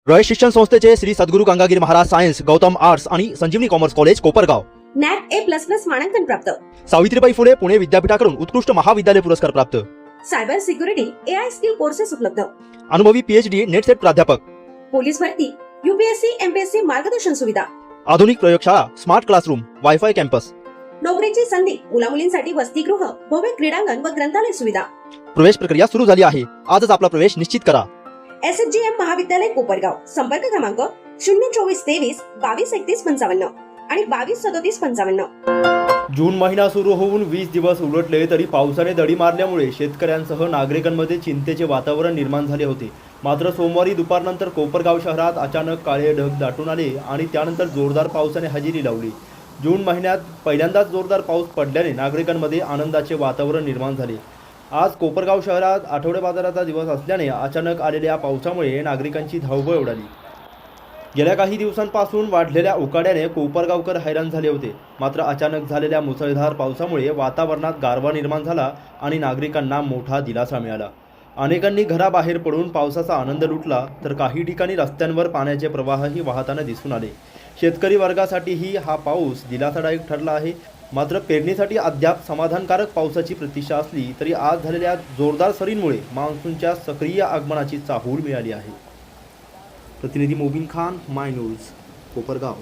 रयत शिक्षण संस्थेचे Shri Sadguru Gangagiri Maharaj science, Gautam arts आणि Sanjivani commerce college Kopargaon. NAAC A++ मानांकन प्राप्त. सावित्रीबाई फुले पुणे विद्यापीठाकडून उत्कृष्ट महाविद्यालय पुरस्कार प्राप्त. Cyber security AI skill courses उपलब्ध. अनुभवी PhD नेट सेट प्राध्यापक. पोलीस भरती, UPSC MPSC मार्गदर्शन सुविधा. आधुनिक प्रयोगशाळा, स्मार्ट क्लासरूम, वायफाय कॅम्पस. नोकरीची संधी, मुलामुलींसाठी वसतिगृह, भव्य क्रीडांगण व ग्रंथालय सुविधा. प्रवेश प्रक्रिया सुरू झाली आहे. आजच आपला प्रवेश निश्चित करा. SHGM महाविद्यालय कोपरगाव. संपर्क क्रमांक 02423 223155 आणि 223755. जून महिना सुरू होऊन 20 दिवस उलटले तरी पावसाने दडी मारल्यामुळे शेतकऱ्यांसह नागरिकांमध्ये चिंतेचे वातावरण निर्माण झाले होते. मात्र सोमवारी दुपारनंतर कोपरगाव शहरात अचानक काळे ढग दाटून आले आणि त्यानंतर जोरदार पावसाने हजेरी लावली. जून महिन्यात पहिल्यांदाच जोरदार पाऊस पडल्याने नागरिकांमध्ये आनंदाचे वातावरण निर्माण झाले. आज कोपरगाव शहरात आठवडे बाजाराचा दिवस असल्याने अचानक आलेल्या पावसामुळे नागरिकांची धावपळ उडाली. गेल्या काही दिवसांपासून वाढलेल्या उकाड्याने कोपरगावकर हैराण झाले होते. मात्र अचानक झालेल्या मुसळधार पावसामुळे वातावरणात गारवा निर्माण झाला आणि नागरिकांना मोठा दिलासा मिळाला. अनेकांनी घराबाहेर पडून पावसाचा आनंद लुटला तर काही ठिकाणी रस्त्यांवर पाण्याचे प्रवाहही वाहताना दिसून आले. शेतकरी वर्गासाठीही हा पाऊस दिलासादायक ठरला आहे. मात्र पेरणीसाठी अद्याप समाधानकारक पावसाची प्रतीक्षा असली तरी आज झालेल्या जोरदार सरींमुळे मान्सूनच्या सक्रिय आगमनाची चाहूल मिळाली आहे. प्रतिनिधी मोबिन खान, माय न्यूज, कोपरगाव.